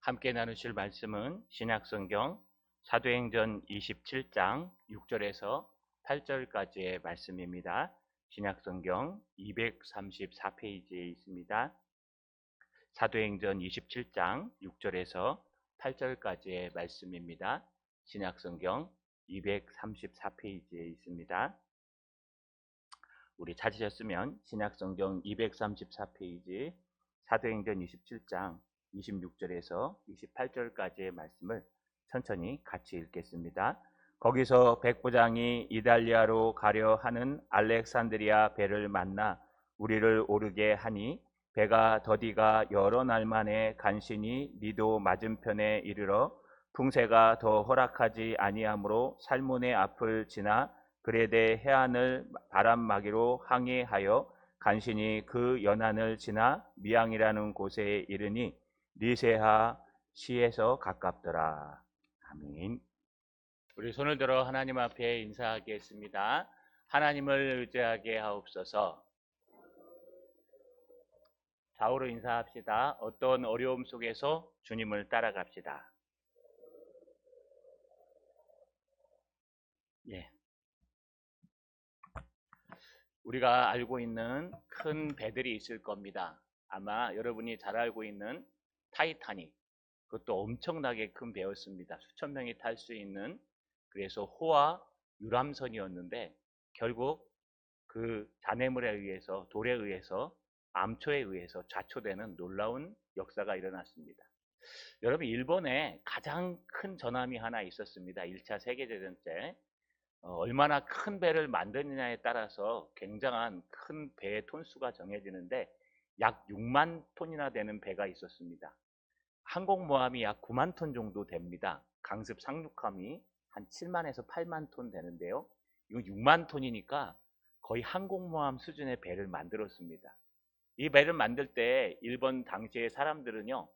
함께 나누실 말씀은 신약성경 사도행전 27장 6절에서 8절까지의 말씀입니다. 신약성경 234페이지에 있습니다. 사도행전 27장 6절에서 8절까지의 말씀입니다. 신약성경 234페이지에 있습니다. 우리 찾으셨으면 신약성경 234페이지 사도행전 27장 26절에서 28절까지의 말씀을 천천히 같이 읽겠습니다. 거기서 백부장이 이달리아로 가려 하는 알렉산드리아 배를 만나 우리를 오르게 하니 배가 더디가 여러 날 만에 간신히 니도 맞은편에 이르러 풍세가 더 허락하지 아니하므로 살문의 앞을 지나 그레데 해안을 바람막이로 항해하여 간신히 그 연안을 지나 미양이라는 곳에 이르니 리세하 시에서 가깝더라. 아멘. 우리 손을 들어 하나님 앞에 인사하겠습니다. 하나님을 의지하게 하옵소서. 좌우로 인사합시다. 어떤 어려움 속에서 주님을 따라갑시다. 예. 우리가 알고 있는 큰 배들이 있을 겁니다. 아마 여러분이 잘 알고 있는 타이타닉, 그것도 엄청나게 큰 배였습니다. 수천 명이 탈 수 있는, 그래서 호화 유람선이었는데 결국 그 잔해물에 의해서, 돌에 의해서, 암초에 의해서 좌초되는 놀라운 역사가 일어났습니다. 여러분, 일본에 가장 큰 전함이 하나 있었습니다. 1차 세계대전 때. 얼마나 큰 배를 만드느냐에 따라서 굉장한 큰 배의 톤수가 정해지는데 약 6만 톤이나 되는 배가 있었습니다. 항공모함이 약 9만 톤 정도 됩니다. 강습 상륙함이 한 7만에서 8만 톤 되는데요. 이거 6만 톤이니까 거의 항공모함 수준의 배를 만들었습니다. 이 배를 만들 때 일본 당시의 사람들은요,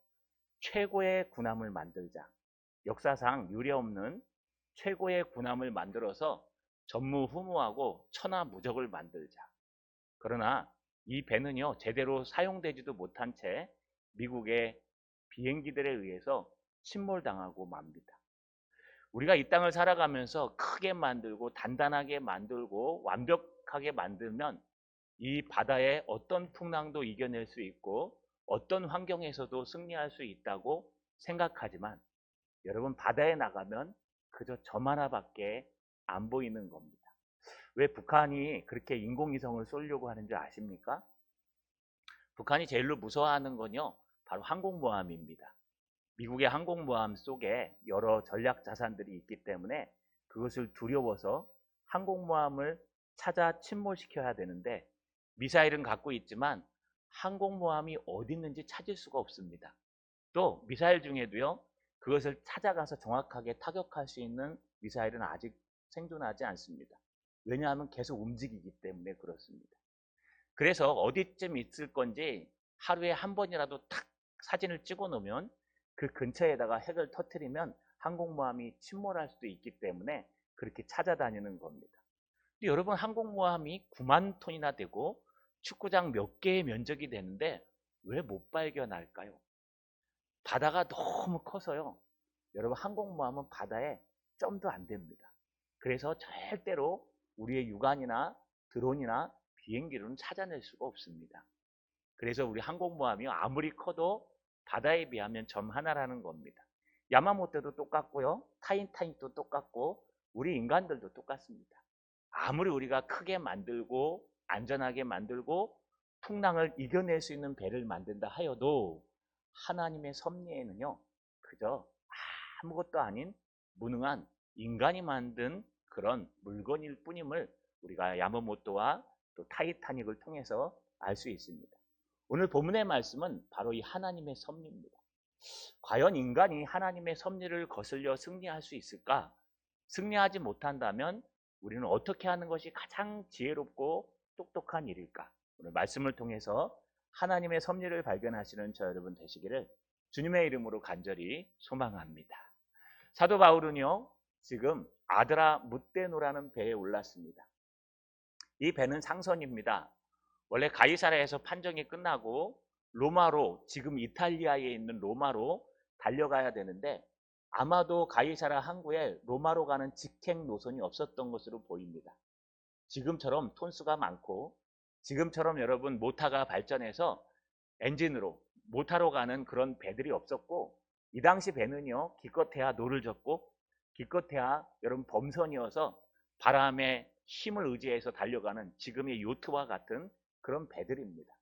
최고의 군함을 만들자, 역사상 유례없는 최고의 군함을 만들어서 전무후무하고 천하무적을 만들자. 그러나 이 배는요, 제대로 사용되지도 못한 채 미국의 비행기들에 의해서 침몰당하고 맙니다. 우리가 이 땅을 살아가면서 크게 만들고 단단하게 만들고 완벽하게 만들면 이 바다의 어떤 풍랑도 이겨낼 수 있고 어떤 환경에서도 승리할 수 있다고 생각하지만 여러분, 바다에 나가면 그저 점 하나밖에 안 보이는 겁니다. 왜 북한이 그렇게 인공위성을 쏘려고 하는 줄 아십니까? 북한이 제일로 무서워하는 건요, 바로 항공모함입니다. 미국의 항공모함 속에 여러 전략 자산들이 있기 때문에 그것을 두려워서 항공모함을 찾아 침몰시켜야 되는데, 미사일은 갖고 있지만 항공모함이 어디 있는지 찾을 수가 없습니다. 또 미사일 중에도요, 그것을 찾아가서 정확하게 타격할 수 있는 미사일은 아직 생존하지 않습니다. 왜냐하면 계속 움직이기 때문에 그렇습니다. 그래서 어디쯤 있을 건지 하루에 한 번이라도 탁 사진을 찍어 놓으면 그 근처에다가 핵을 터뜨리면 항공모함이 침몰할 수도 있기 때문에 그렇게 찾아다니는 겁니다. 근데 여러분, 항공모함이 9만 톤이나 되고 축구장 몇 개의 면적이 되는데 왜 못 발견할까요? 바다가 너무 커서요. 여러분, 항공모함은 바다에 점도 안 됩니다. 그래서 절대로 우리의 육안이나 드론이나 비행기로는 찾아낼 수가 없습니다. 그래서 우리 항공모함이 아무리 커도 바다에 비하면 점 하나라는 겁니다. 야마모토도 똑같고요. 타이타닉도 똑같고 우리 인간들도 똑같습니다. 아무리 우리가 크게 만들고 안전하게 만들고 풍랑을 이겨낼 수 있는 배를 만든다 하여도 하나님의 섭리에는요, 그저 아무것도 아닌 무능한 인간이 만든 그런 물건일 뿐임을 우리가 야마모토와 또 타이타닉을 통해서 알 수 있습니다. 오늘 본문의 말씀은 바로 이 하나님의 섭리입니다. 과연 인간이 하나님의 섭리를 거슬려 승리할 수 있을까? 승리하지 못한다면 우리는 어떻게 하는 것이 가장 지혜롭고 똑똑한 일일까? 오늘 말씀을 통해서 하나님의 섭리를 발견하시는 저 여러분 되시기를 주님의 이름으로 간절히 소망합니다. 사도 바울은요, 지금 아드라 무떼노라는 배에 올랐습니다. 이 배는 상선입니다. 원래 가이사랴에서 판정이 끝나고 로마로, 지금 이탈리아에 있는 로마로 달려가야 되는데 아마도 가이사라 항구에 로마로 가는 직행 노선이 없었던 것으로 보입니다. 지금처럼 톤수가 많고 지금처럼 여러분 모타가 발전해서 엔진으로 모타로 가는 그런 배들이 없었고 이 당시 배는요 기껏해야 노를 젓고 기껏해야 여러분 범선이어서 바람의 힘을 의지해서 달려가는 지금의 요트와 같은 그런 배들입니다.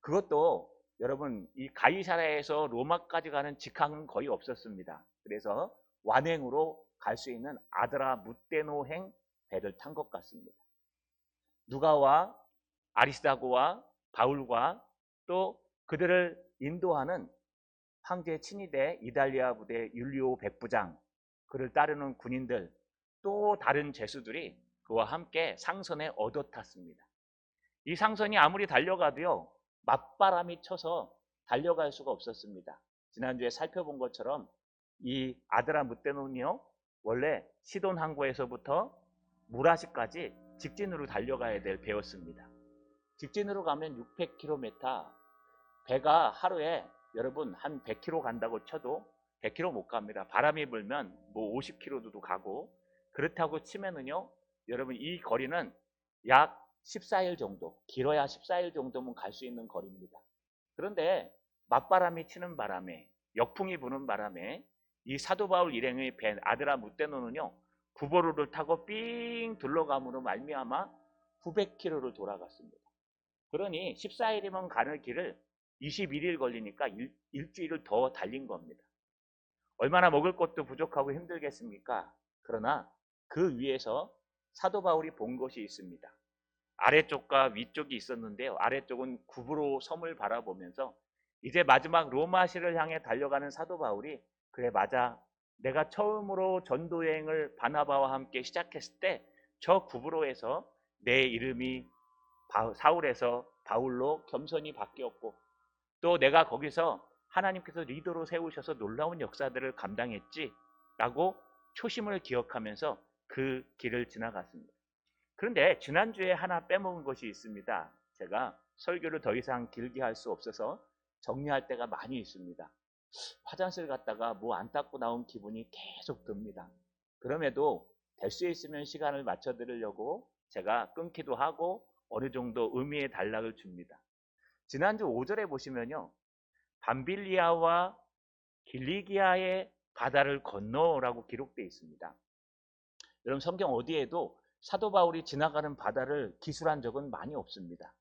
그것도 여러분 이 가이사라에서 로마까지 가는 직항은 거의 없었습니다. 그래서 완행으로 갈 수 있는 아드라 무테노행 배를 탄 것 같습니다. 누가와 아리스다고와 바울과 또 그들을 인도하는 황제 친위대 이달리아 부대 율리오 백부장, 그를 따르는 군인들, 또 다른 죄수들이 그와 함께 상선에 얻어 탔습니다. 이 상선이 아무리 달려가도요 맞바람이 쳐서 달려갈 수가 없었습니다. 지난주에 살펴본 것처럼 이 아드라무테노는요 원래 시돈 항구에서부터 무라시까지 직진으로 달려가야 될 배였습니다. 직진으로 가면 600km, 배가 하루에 여러분 한 100km 간다고 쳐도 100km 못 갑니다. 바람이 불면 뭐 50km도 가고, 그렇다고 치면은요 여러분 이 거리는 약 14일 정도, 길어야 14일 정도면 갈 수 있는 거리입니다. 그런데 맞바람이 치는 바람에, 역풍이 부는 바람에 이 사도 바울 일행의 배 아드라무테노는요 구보로를 타고 삥 둘러감으로 말미암아 900km를 돌아갔습니다. 그러니 14일이면 가는 길을 21일 걸리니까 일주일을 더 달린 겁니다. 얼마나 먹을 것도 부족하고 힘들겠습니까? 그러나 그 위에서 사도 바울이 본 것이 있습니다. 아래쪽과 위쪽이 있었는데요. 아래쪽은 구브로 섬을 바라보면서 이제 마지막 로마시를 향해 달려가는 사도 바울이, 그래 맞아, 내가 처음으로 전도 여행을 바나바와 함께 시작했을 때 저 구브로에서 내 이름이 사울에서 바울로 겸손히 바뀌었고, 또 내가 거기서 하나님께서 리더로 세우셔서 놀라운 역사들을 감당했지 라고 초심을 기억하면서 그 길을 지나갔습니다. 그런데 지난주에 하나 빼먹은 것이 있습니다. 제가 설교를 더 이상 길게 할 수 없어서 정리할 때가 많이 있습니다. 화장실 갔다가 뭐 안 닦고 나온 기분이 계속 듭니다. 그럼에도 될 수 있으면 시간을 맞춰 드리려고 제가 끊기도 하고 어느 정도 의미의 단락을 줍니다. 지난주 5절에 보시면요, 밤빌리아와 길리기아의 바다를 건너라고 기록되어 있습니다. 여러분 성경 어디에도 사도 바울이 지나가는 바다를 기술한 적은 많이 없습니다.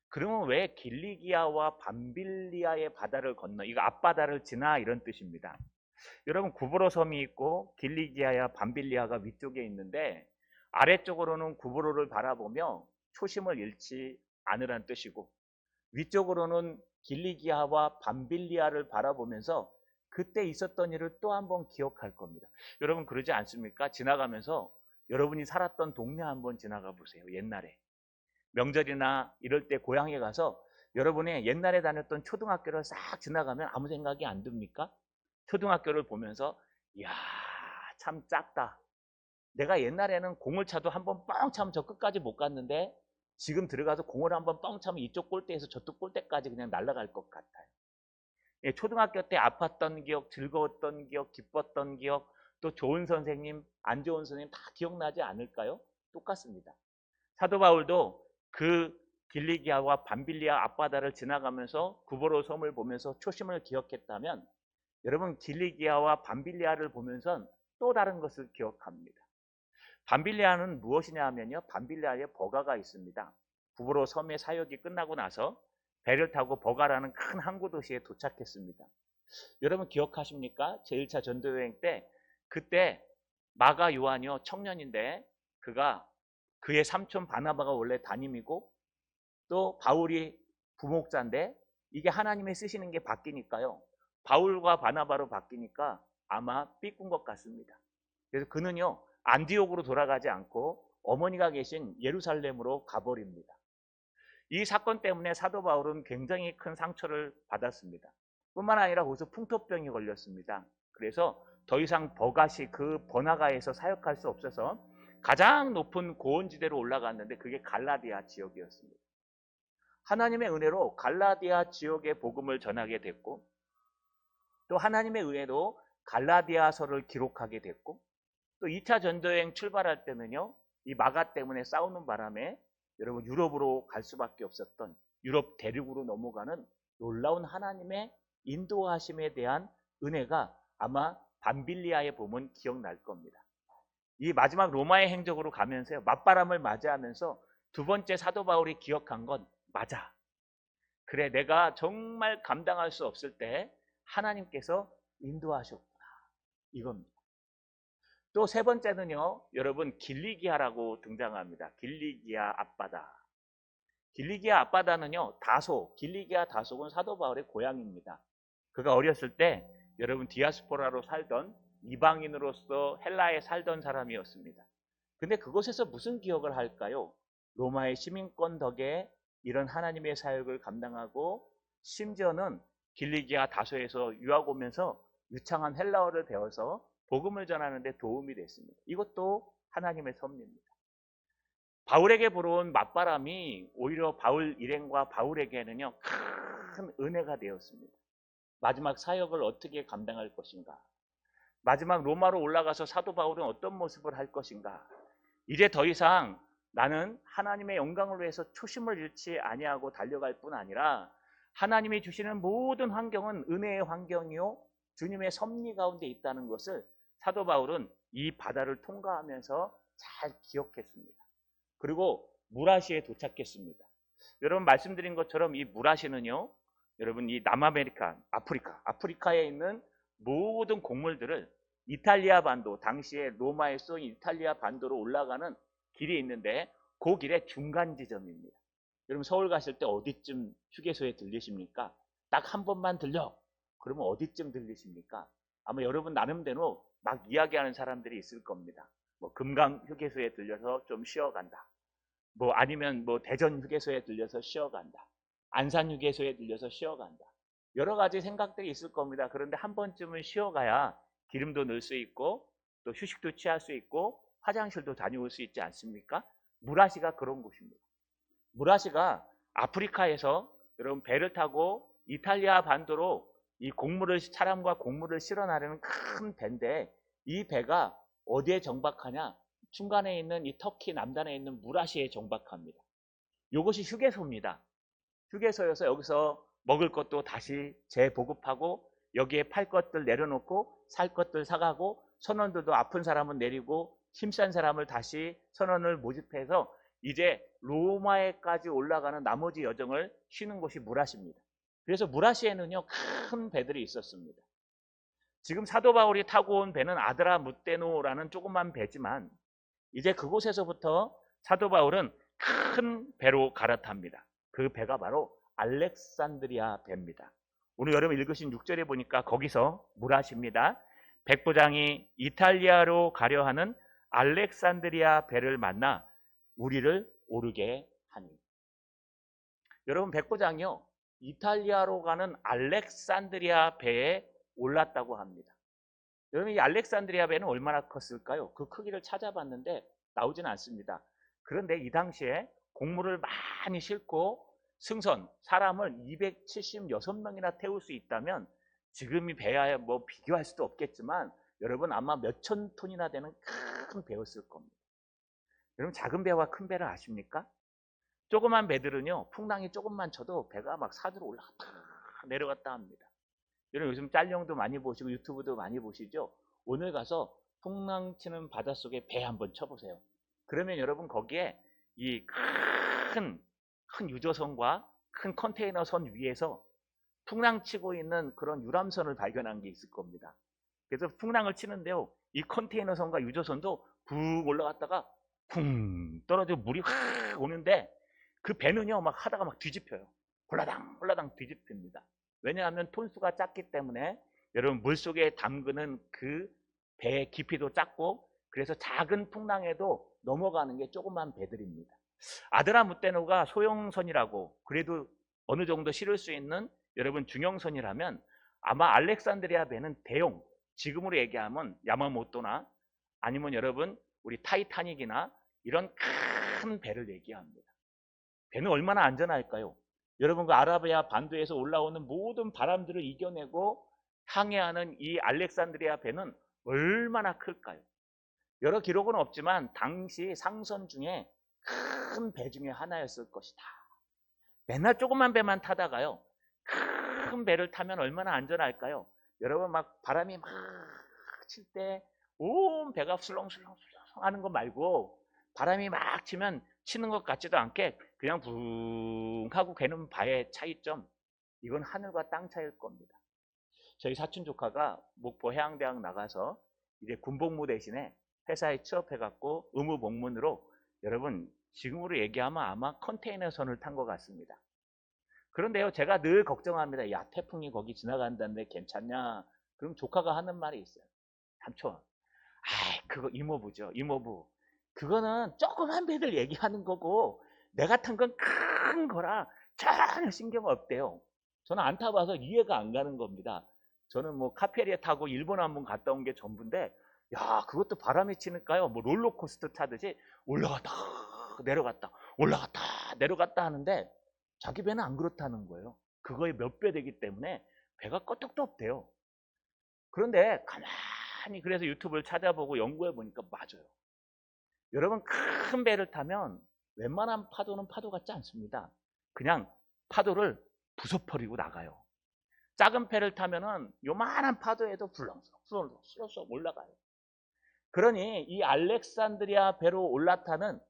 그러면 왜 길리기아와 밤빌리아의 바다를 건너, 이거 앞바다를 지나 이런 뜻입니다. 여러분 구브로 섬이 있고 길리기아와 밤빌리아가 위쪽에 있는데 아래쪽으로는 구브로를 바라보며 초심을 잃지 않으란 뜻이고, 위쪽으로는 길리기아와 밤빌리아를 바라보면서 그때 있었던 일을 또 한번 기억할 겁니다. 여러분 그러지 않습니까? 지나가면서 여러분이 살았던 동네 한번 지나가 보세요. 옛날에 명절이나 이럴 때 고향에 가서 여러분의 옛날에 다녔던 초등학교를 싹 지나가면 아무 생각이 안 듭니까? 초등학교를 보면서 이야 참 작다. 내가 옛날에는 공을 차도 한번 뻥 차면 저 끝까지 못 갔는데 지금 들어가서 공을 한번 뻥 차면 이쪽 골대에서 저쪽 골대까지 그냥 날아갈 것 같아요. 예, 초등학교 때 아팠던 기억, 즐거웠던 기억, 기뻤던 기억, 또 좋은 선생님, 안 좋은 선생님 다 기억나지 않을까요? 똑같습니다. 사도 바울도 그 길리기아와 밤빌리아 앞바다를 지나가면서 구보로 섬을 보면서 초심을 기억했다면, 여러분 길리기아와 밤빌리아를 보면서 또 다른 것을 기억합니다. 밤빌리아는 무엇이냐 하면요, 밤빌리아에 버가가 있습니다. 구보로 섬의 사역이 끝나고 나서 배를 타고 버가라는 큰 항구 도시에 도착했습니다. 여러분 기억하십니까? 제1차 전도여행 때 그때 마가 요한이요 청년인데 그가 그의 삼촌 바나바가 원래 담임이고 또 바울이 부목자인데 이게 하나님의 쓰시는 게 바뀌니까요, 바울과 바나바로 바뀌니까 아마 삐꾼 것 같습니다. 그래서 그는요 안디옥으로 돌아가지 않고 어머니가 계신 예루살렘으로 가버립니다. 이 사건 때문에 사도 바울은 굉장히 큰 상처를 받았습니다. 뿐만 아니라 거기서 풍토병이 걸렸습니다. 그래서 더 이상 버가시 그 번화가에서 사역할 수 없어서 가장 높은 고원지대로 올라갔는데 그게 갈라디아 지역이었습니다. 하나님의 은혜로 갈라디아 지역의 복음을 전하게 됐고, 또 하나님의 은혜로 갈라디아서를 기록하게 됐고, 또 2차 전도여행 출발할 때는요, 이 마가 때문에 싸우는 바람에 여러분 유럽으로 갈 수밖에 없었던, 유럽 대륙으로 넘어가는 놀라운 하나님의 인도하심에 대한 은혜가 아마 밤빌리아에 보면 기억날 겁니다. 이 마지막 로마의 행적으로 가면서요, 맞바람을 맞이하면서 두 번째 사도 바울이 기억한 건, 맞아, 그래, 내가 정말 감당할 수 없을 때 하나님께서 인도하셨구나, 이겁니다. 또 세 번째는요, 여러분 길리기아라고 등장합니다. 길리기아 앞바다. 길리기아 앞바다는요, 다소, 길리기아 다소는 사도 바울의 고향입니다. 그가 어렸을 때 여러분 디아스포라로 살던 이방인으로서 헬라에 살던 사람이었습니다. 근데 그곳에서 무슨 기억을 할까요? 로마의 시민권 덕에 이런 하나님의 사역을 감당하고, 심지어는 길리기아 다소에서 유학 오면서 유창한 헬라어를 배워서 복음을 전하는 데 도움이 됐습니다. 이것도 하나님의 섭리입니다. 바울에게 불어온 맞바람이 오히려 바울 일행과 바울에게는요, 큰 은혜가 되었습니다. 마지막 사역을 어떻게 감당할 것인가? 마지막 로마로 올라가서 사도 바울은 어떤 모습을 할 것인가? 이제 더 이상 나는 하나님의 영광을 위해서 초심을 잃지 아니하고 달려갈 뿐 아니라, 하나님이 주시는 모든 환경은 은혜의 환경이요 주님의 섭리 가운데 있다는 것을 사도 바울은 이 바다를 통과하면서 잘 기억했습니다. 그리고 무라시에 도착했습니다. 여러분 말씀드린 것처럼 이 무라시는요, 여러분 이 남아메리카, 아프리카에 있는 모든 곡물들을 이탈리아 반도, 당시에 로마에 쏘인 이탈리아 반도로 올라가는 길이 있는데, 그 길의 중간 지점입니다. 여러분 서울 가실 때 어디쯤 휴게소에 들리십니까? 딱 한 번만 들려. 그러면 어디쯤 들리십니까? 아마 여러분 나름대로 막 이야기하는 사람들이 있을 겁니다. 뭐 금강 휴게소에 들려서 좀 쉬어간다. 뭐 아니면 뭐 대전 휴게소에 들려서 쉬어간다. 안산 휴게소에 들려서 쉬어간다. 여러 가지 생각들이 있을 겁니다. 그런데 한 번쯤은 쉬어가야 기름도 넣을 수 있고, 또 휴식도 취할 수 있고, 화장실도 다녀올 수 있지 않습니까? 무라시가 그런 곳입니다. 무라시가 아프리카에서 여러분 배를 타고 이탈리아 반도로 이 사람과 곡물을 실어 나르는 큰 배인데, 이 배가 어디에 정박하냐? 중간에 있는 이 터키 남단에 있는 무라시에 정박합니다. 이것이 휴게소입니다. 휴게소여서 여기서 먹을 것도 다시 재보급하고, 여기에 팔 것들 내려놓고 살 것들 사가고, 선원들도 아픈 사람은 내리고 힘센 사람을 다시 선원을 모집해서 이제 로마에까지 올라가는 나머지 여정을 쉬는 곳이 무라시입니다. 그래서 무라시에는요, 큰 배들이 있었습니다. 지금 사도 바울이 타고 온 배는 아드라무테노라는 조그만 배지만, 이제 그곳에서부터 사도 바울은 큰 배로 갈아탑니다. 그 배가 바로 알렉산드리아 배입니다. 오늘 여러분 읽으신 6절에 보니까 거기서 무라시입니다. 백부장이 이탈리아로 가려 하는 알렉산드리아 배를 만나 우리를 오르게 하니. 여러분 백부장이요, 이탈리아로 가는 알렉산드리아 배에 올랐다고 합니다. 여러분 이 알렉산드리아 배는 얼마나 컸을까요? 그 크기를 찾아봤는데 나오진 않습니다. 그런데 이 당시에 곡물을 많이 싣고 승선, 사람을 276명이나 태울 수 있다면, 지금이 배야 뭐 비교할 수도 없겠지만 여러분 아마 몇천 톤이나 되는 큰 배였을 겁니다. 여러분 작은 배와 큰 배를 아십니까? 조그만 배들은요, 풍랑이 조금만 쳐도 배가 막 사두로 올라갔다 내려갔다 합니다. 여러분 요즘 짤영도 많이 보시고 유튜브도 많이 보시죠? 오늘 가서 풍랑 치는 바닷속에 배 한번 쳐보세요. 그러면 여러분 거기에 이 큰 유조선과 큰 컨테이너 선 위에서 풍랑 치고 있는 그런 유람선을 발견한 게 있을 겁니다. 그래서 풍랑을 치는데요, 이 컨테이너 선과 유조선도 푹 올라갔다가 쿵 떨어져 물이 확 오는데, 그 배는요 막 하다가 막 뒤집혀요. 홀라당 홀라당 뒤집힙니다. 왜냐하면 톤수가 작기 때문에 여러분 물속에 담그는 그 배의 깊이도 작고, 그래서 작은 풍랑에도 넘어가는 게 조그만 배들입니다. 아드라무테노가 소형선이라고, 그래도 어느 정도 실을 수 있는 여러분 중형선이라면, 아마 알렉산드리아 배는 대용, 지금으로 얘기하면 야마모토나 아니면 여러분 우리 타이타닉이나 이런 큰 배를 얘기합니다. 배는 얼마나 안전할까요? 여러분 그 아라비아 반도에서 올라오는 모든 바람들을 이겨내고 항해하는 이 알렉산드리아 배는 얼마나 클까요? 여러 기록은 없지만 당시 상선 중에 큰 배 중에 하나였을 것이다. 맨날 조그만 배만 타다가요, 큰 배를 타면 얼마나 안전할까요? 여러분, 막 바람이 막 칠 때 온 배가 술렁술렁 하는 거 말고, 바람이 막 치는 것 같지도 않게 그냥 붕 하고 가는 바의 차이점, 이건 하늘과 땅 차이일 겁니다. 저희 사촌 조카가 목포 해양대학 나가서 이제 군복무 대신에 회사에 취업해갖고 의무복문으로, 여러분 지금으로 얘기하면 아마 컨테이너 선을 탄 것 같습니다. 그런데요, 제가 늘 걱정합니다. 야, 태풍이 거기 지나간다는데 괜찮냐? 그럼 조카가 하는 말이 있어요. 삼촌, 그거 이모부죠, 이모부. 그거는 조그만 배들 얘기하는 거고 내가 탄 건 큰 거라 전혀 신경 없대요. 저는 안 타봐서 이해가 안 가는 겁니다. 저는 뭐 카페리에 타고 일본 한번 갔다 온 게 전부인데, 야, 그것도 바람이 치니까요, 뭐 롤러코스터 타듯이 올라갔다 내려갔다 올라갔다 내려갔다 하는데, 자기 배는 안 그렇다는 거예요. 그거의 몇 배 되기 때문에 배가 껐떡도 없대요. 그런데 가만히 그래서 유튜브를 찾아보고 연구해 보니까 맞아요. 여러분, 큰 배를 타면 웬만한 파도는 파도 같지 않습니다. 그냥 파도를 부숴버리고 나가요. 작은 배를 타면은 요만한 파도에도 술렁술렁 올라가요. 그러니 이 알렉산드리아 배로 올라타는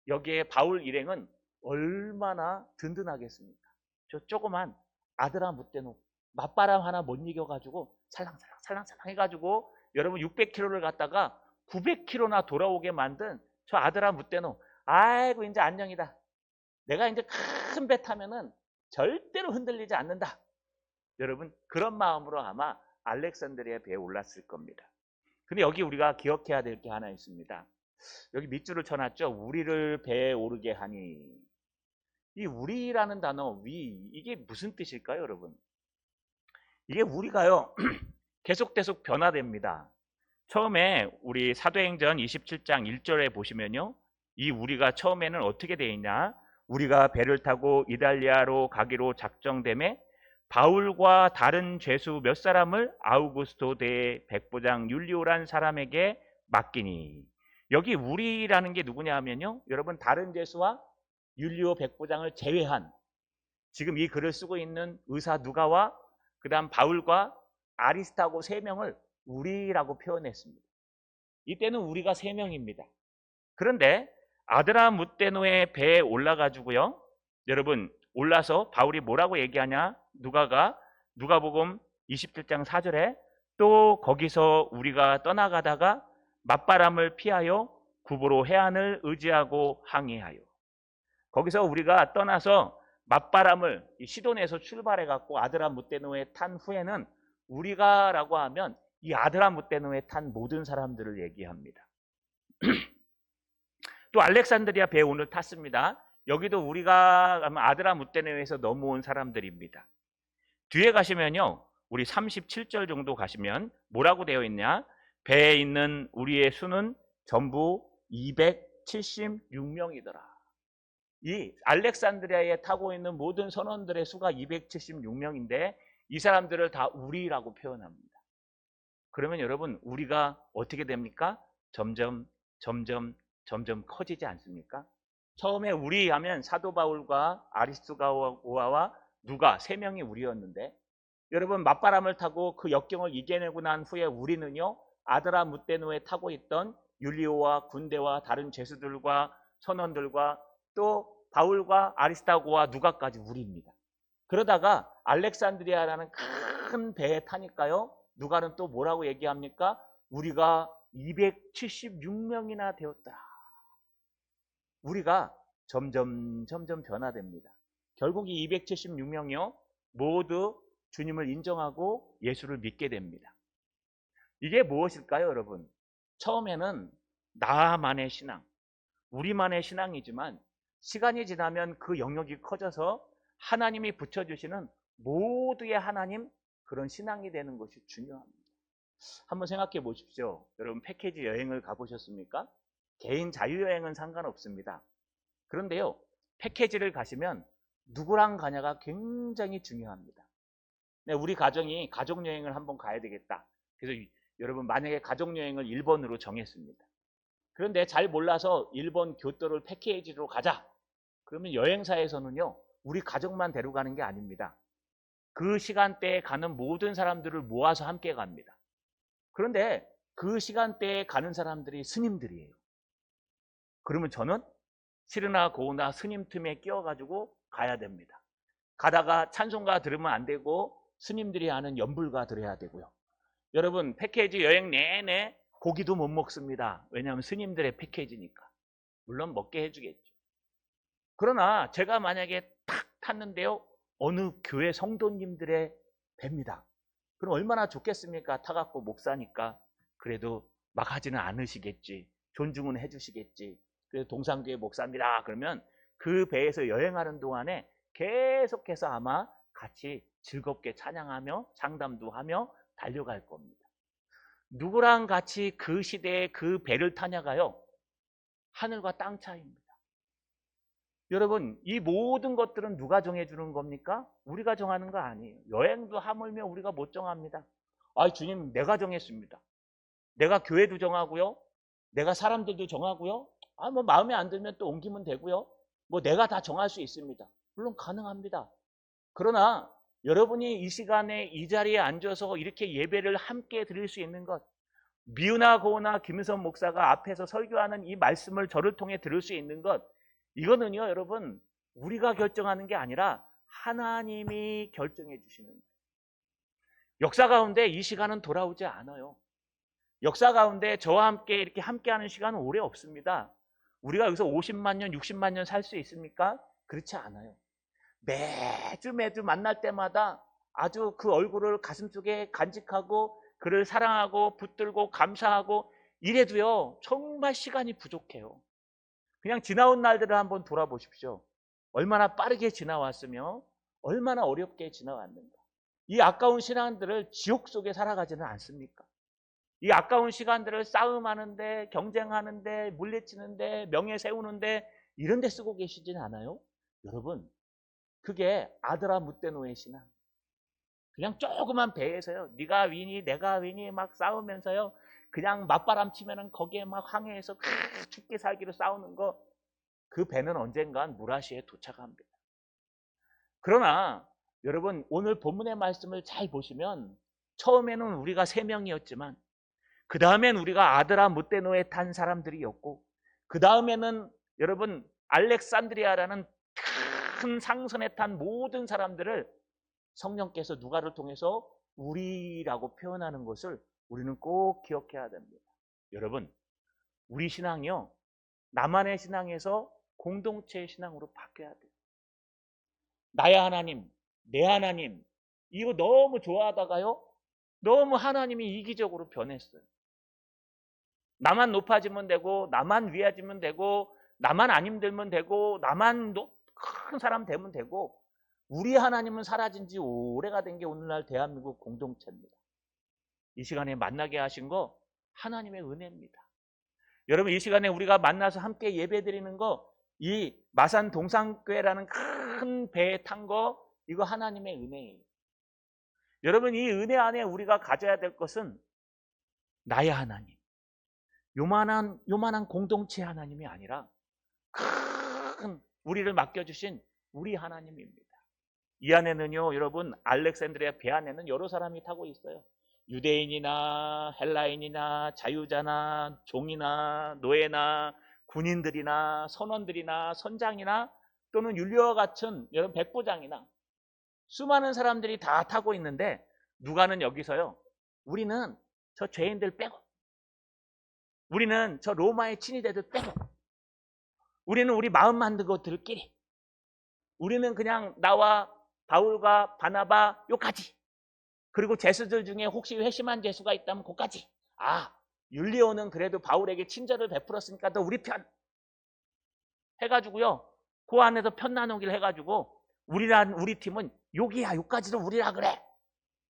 여기에 바울 일행은 얼마나 든든하겠습니까? 저 조그만 아드라무떼노 맞바람 하나 못 이겨가지고 살랑살랑 해가지고 여러분 600km를 갔다가 900km나 돌아오게 만든 저 아드라무떼노, 아이고 이제 안녕이다. 내가 이제 큰 배 타면은 절대로 흔들리지 않는다. 여러분, 그런 마음으로 아마 알렉산드리아 배에 올랐을 겁니다. 근데 여기 우리가 기억해야 될 게 하나 있습니다. 여기 밑줄을 쳐놨죠. 우리를 배에 오르게 하니. 이 우리라는 단어, 위, 이게 무슨 뜻일까요, 여러분? 이게 우리가요, 계속 변화됩니다. 처음에 우리 사도행전 27장 1절에 보시면요, 이 우리가 처음에는 어떻게 되어 있냐? 우리가 배를 타고 이달리아로 가기로 작정됨에 바울과 다른 죄수 몇 사람을 아우구스토 대 백부장 율리오란 사람에게 맡기니. 여기 우리라는 게 누구냐 하면요, 여러분 다른 죄수와 율리오 백부장을 제외한 지금 이 글을 쓰고 있는 의사 누가와 그 다음 바울과 아리스타고 3명을 우리라고 표현했습니다. 이때는 우리가 3명입니다. 그런데 아드라무떼노의 배에 올라가지고요, 여러분 올라서 바울이 뭐라고 얘기하냐? 누가복음 27장 4절에 또 거기서 우리가 떠나가다가 맞바람을 피하여 구보로 해안을 의지하고 항해하여. 거기서 우리가 떠나서 맞바람을 시돈에서 출발해 갖고 아드라무떼노에 탄 후에는 우리가라고 하면 이 아드라무떼노에 탄 모든 사람들을 얘기합니다. 또 알렉산드리아 배에 오늘 탔습니다. 여기도 우리가 아드라무떼노에서 넘어온 사람들입니다. 뒤에 가시면요, 우리 37절 정도 가시면 뭐라고 되어 있냐? 배에 있는 우리의 수는 전부 276명이더라. 이 알렉산드리아에 타고 있는 모든 선원들의 수가 276명인데 이 사람들을 다 우리라고 표현합니다. 그러면 여러분, 우리가 어떻게 됩니까? 점점 커지지 않습니까? 처음에 우리 하면 사도 바울과 아리스토가와 누가 3명이 우리였는데, 여러분 맞바람을 타고 그 역경을 이겨내고 난 후에 우리는요, 아드라무떼노에 타고 있던 율리오와 군대와 다른 죄수들과 선원들과 또 바울과 아리스타고와 누가까지 우리입니다. 그러다가 알렉산드리아라는 큰 배에 타니까요, 누가는 또 뭐라고 얘기합니까? 우리가 276명이나 되었다. 우리가 점점 변화됩니다. 결국 이 276명이요, 모두 주님을 인정하고 예수를 믿게 됩니다. 이게 무엇일까요, 여러분? 처음에는 나만의 신앙, 우리만의 신앙이지만 시간이 지나면 그 영역이 커져서 하나님이 붙여주시는 모두의 하나님, 그런 신앙이 되는 것이 중요합니다. 한번 생각해 보십시오. 여러분 패키지 여행을 가보셨습니까? 개인 자유여행은 상관없습니다. 그런데요, 패키지를 가시면 누구랑 가냐가 굉장히 중요합니다. 네, 우리 가정이 가족여행을 한번 가야 되겠다. 그래서 여러분 만약에 가족여행을 일본으로 정했습니다. 그런데 잘 몰라서 일본 교토를 패키지로 가자. 그러면 여행사에서는요, 우리 가족만 데려가는 게 아닙니다. 그 시간대에 가는 모든 사람들을 모아서 함께 갑니다. 그런데 그 시간대에 가는 사람들이 스님들이에요. 그러면 저는 싫으나 고우나 스님 틈에 끼어가지고 가야 됩니다. 가다가 찬송가 들으면 안 되고 스님들이 하는 연불가 들어야 되고요. 여러분 패키지 여행 내내 고기도 못 먹습니다. 왜냐하면 스님들의 패키지니까. 물론 먹게 해주겠죠. 그러나 제가 만약에 탁 탔는데요. 어느 교회 성도님들의 배입니다. 그럼 얼마나 좋겠습니까? 타갖고 목사니까. 그래도 막 하지는 않으시겠지. 존중은 해주시겠지. 그래서 동상교회 목사입니다. 그러면 그 배에서 여행하는 동안에 계속해서 아마 같이 즐겁게 찬양하며 상담도 하며 달려갈 겁니다. 누구랑 같이 그 시대에 그 배를 타냐가요. 하늘과 땅 차이입니다. 여러분 이 모든 것들은 누가 정해주는 겁니까? 우리가 정하는 거 아니에요. 여행도 하물며 우리가 못 정합니다. 아 주님 내가 정했습니다. 내가 교회도 정하고요. 내가 사람들도 정하고요. 아 뭐 마음에 안 들면 또 옮기면 되고요. 뭐 내가 다 정할 수 있습니다. 물론 가능합니다. 그러나 여러분이 이 시간에 이 자리에 앉아서 이렇게 예배를 함께 드릴 수 있는 것, 미우나 고우나 김유선 목사가 앞에서 설교하는 이 말씀을 저를 통해 들을 수 있는 것, 이거는요 여러분 우리가 결정하는 게 아니라 하나님이 결정해 주시는 거예요. 역사 가운데 이 시간은 돌아오지 않아요. 역사 가운데 저와 함께 이렇게 함께하는 시간은 오래 없습니다. 우리가 여기서 50만 년, 60만 년 살 수 있습니까? 그렇지 않아요. 매주 만날 때마다 아주 그 얼굴을 가슴속에 간직하고 그를 사랑하고 붙들고 감사하고 이래도요 정말 시간이 부족해요. 그냥 지나온 날들을 한번 돌아보십시오. 얼마나 빠르게 지나왔으며 얼마나 어렵게 지나왔는가. 이 아까운 시간들을 지옥 속에 살아가지는 않습니까? 이 아까운 시간들을 싸움하는데 경쟁하는데 물리치는데 명예 세우는데 이런 데 쓰고 계시진 않아요? 여러분 그게 아드라 묻데노의 신앙. 그냥 조그만 배에서요. 네가 위니 내가 위니 막 싸우면서요. 그냥 맞바람 치면은 거기에 막 항해해서 죽게 살기로 싸우는 거. 그 배는 언젠간 무라시에 도착합니다. 그러나 여러분 오늘 본문의 말씀을 잘 보시면 처음에는 우리가 3명이었지만 그 다음엔 우리가 아드라 묻데노에 탄 사람들이었고 그 다음에는 여러분 알렉산드리아라는 큰 상선에 탄 모든 사람들을 성령께서 누가를 통해서 우리라고 표현하는 것을 우리는 꼭 기억해야 됩니다. 여러분 우리 신앙이요 나만의 신앙에서 공동체의 신앙으로 바뀌어야 돼요. 나의 하나님, 내 하나님 이거 너무 좋아하다가요 너무 하나님이 이기적으로 변했어요. 나만 높아지면 되고 나만 위해지면 되고 나만 안 힘들면 되고 나만 큰 사람 되면 되고 우리 하나님은 사라진 지 오래가 된 게 오늘날 대한민국 공동체입니다. 이 시간에 만나게 하신 거 하나님의 은혜입니다. 여러분 이 시간에 우리가 만나서 함께 예배드리는 거 이 마산 동산교회라는 큰 배에 탄 거 이거 하나님의 은혜예요. 여러분 이 은혜 안에 우리가 가져야 될 것은 나의 하나님 요만한 공동체 하나님이 아니라 큰 우리를 맡겨주신 우리 하나님입니다. 이 안에는요 여러분 알렉산드리아 배 안에는 여러 사람이 타고 있어요. 유대인이나 헬라인이나 자유자나 종이나 노예나 군인들이나 선원들이나 선장이나 또는 율리와 같은 여러분 백부장이나 수많은 사람들이 다 타고 있는데 누가는 여기서요 우리는 저 죄인들 빼고 우리는 저 로마의 친위대들 빼고 우리는 우리 마음 만든 것들끼리 우리는 그냥 나와 바울과 바나바 요까지 그리고 제수들 중에 혹시 회심한 제수가 있다면 그까지 아 율리오는 그래도 바울에게 친절을 베풀었으니까 너 우리 편 해가지고요 그 안에서 편 나누기를 해가지고 우리 팀은 여기야 요까지도 우리라 그래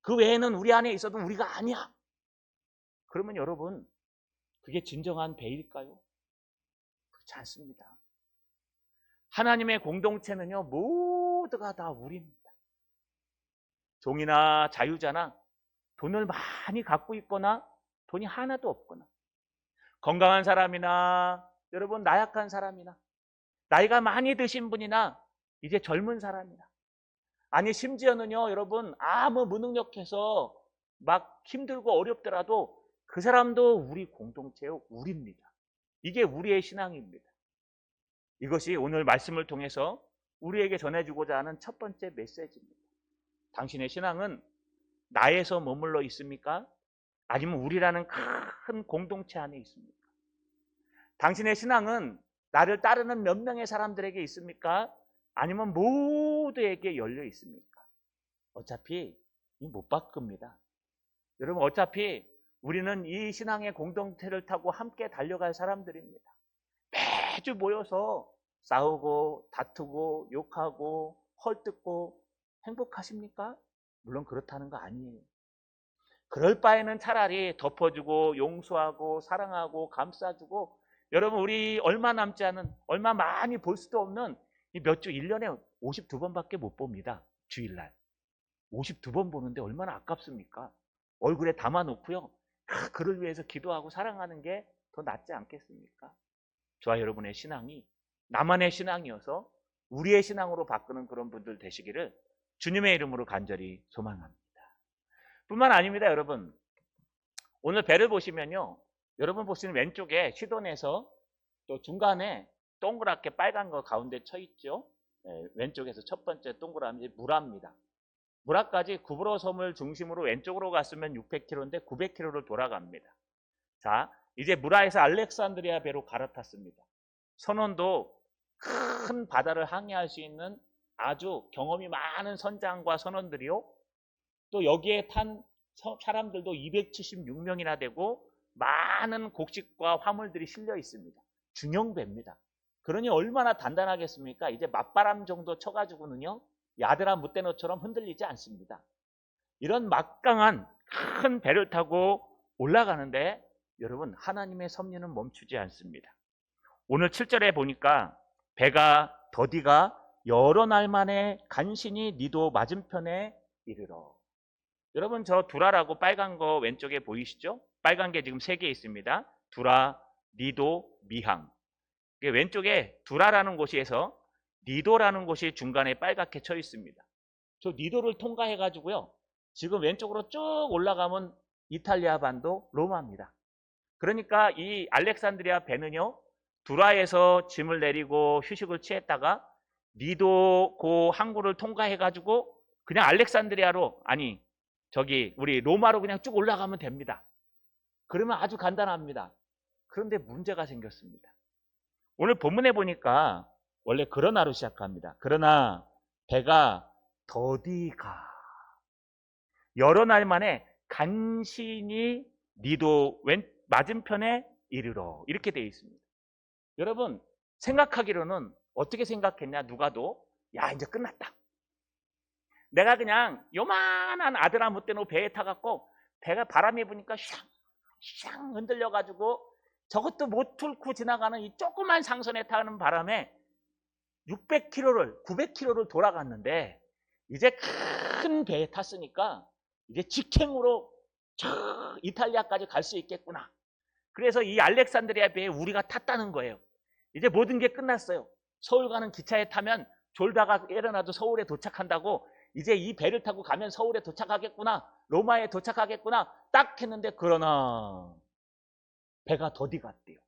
그 외에는 우리 안에 있어도 우리가 아니야. 그러면 여러분 그게 진정한 배일까요? 그렇지 않습니다. 하나님의 공동체는요 모두가 다 우리입니다. 종이나 자유자나 돈을 많이 갖고 있거나 돈이 하나도 없거나 건강한 사람이나 여러분 나약한 사람이나 나이가 많이 드신 분이나 이제 젊은 사람이나 아니 심지어는요 여러분 아무 무능력해서 막 힘들고 어렵더라도 그 사람도 우리 공동체요 우리입니다. 이게 우리의 신앙입니다. 이것이 오늘 말씀을 통해서 우리에게 전해주고자 하는 첫 번째 메시지입니다. 당신의 신앙은 나에서 머물러 있습니까? 아니면 우리라는 큰 공동체 안에 있습니까? 당신의 신앙은 나를 따르는 몇 명의 사람들에게 있습니까? 아니면 모두에게 열려 있습니까? 어차피 못 바꿉니다. 여러분 어차피 우리는 이 신앙의 공동체를 타고 함께 달려갈 사람들입니다. 매주 모여서 싸우고 다투고 욕하고 헐뜯고 행복하십니까? 물론 그렇다는 거 아니에요. 그럴 바에는 차라리 덮어주고 용서하고 사랑하고 감싸주고 여러분 우리 얼마 남지 않은 얼마 많이 볼 수도 없는 이 몇 주 1년에 52번밖에 못 봅니다. 주일날 52번 보는데 얼마나 아깝습니까? 얼굴에 담아놓고요 그를 위해서 기도하고 사랑하는 게 더 낫지 않겠습니까? 저와 여러분의 신앙이 나만의 신앙이어서 우리의 신앙으로 바꾸는 그런 분들 되시기를 주님의 이름으로 간절히 소망합니다. 뿐만 아닙니다. 여러분 오늘 배를 보시면요 여러분 보시는 왼쪽에 시돈에서 또 중간에 동그랗게 빨간 거 가운데 쳐 있죠. 왼쪽에서 첫 번째 동그라미 무라입니다. 무라까지 구브로 섬을 중심으로 왼쪽으로 갔으면 600km인데 900km를 돌아갑니다. 자 이제 무라에서 알렉산드리아 배로 갈아탔습니다. 선원도 큰 바다를 항해할 수 있는 아주 경험이 많은 선장과 선원들이요 또 여기에 탄 사람들도 276명이나 되고 많은 곡식과 화물들이 실려 있습니다. 중형배입니다. 그러니 얼마나 단단하겠습니까? 이제 맞바람 정도 쳐가지고는요 야드라 무떼노처럼 흔들리지 않습니다. 이런 막강한 큰 배를 타고 올라가는데 여러분 하나님의 섭리는 멈추지 않습니다. 오늘 7절에 보니까 배가 더디가 여러 날 만에 간신히 니도 맞은편에 이르러. 여러분 저 두라라고 빨간 거 왼쪽에 보이시죠? 빨간 게 지금 3개 있습니다. 두라, 니도, 미항. 왼쪽에 두라라는 곳에서 니도라는 곳이 중간에 빨갛게 쳐 있습니다. 저 니도를 통과해 가지고요 지금 왼쪽으로 쭉 올라가면 이탈리아 반도 로마입니다. 그러니까 이 알렉산드리아 배는요 두라에서 짐을 내리고 휴식을 취했다가 니도 그 항구를 통과해 가지고 그냥 알렉산드리아로 아니 저기 우리 로마로 그냥 쭉 올라가면 됩니다. 그러면 아주 간단합니다. 그런데 문제가 생겼습니다. 오늘 본문에 보니까 원래 그러나로 시작합니다. 그러나 배가 더디가 여러 날 만에 간신히 니도 맞은편에 이르러 이렇게 되어 있습니다. 여러분 생각하기로는 어떻게 생각했냐 누가도 야 이제 끝났다. 내가 그냥 요만한 아드라무떼노 배에 타갖고 배가 바람이 부니까 샹 흔들려가지고 저것도 못 뚫고 지나가는 이 조그만 상선에 타는 바람에 600km를 900km를 돌아갔는데 이제 큰 배에 탔으니까 이제 직행으로 저 이탈리아까지 갈 수 있겠구나. 그래서 이 알렉산드리아 배에 우리가 탔다는 거예요. 이제 모든 게 끝났어요. 서울 가는 기차에 타면 졸다가 일어나도 서울에 도착한다고 이제 이 배를 타고 가면 서울에 도착하겠구나. 로마에 도착하겠구나. 딱 했는데 그러나 배가 더디 갔대요.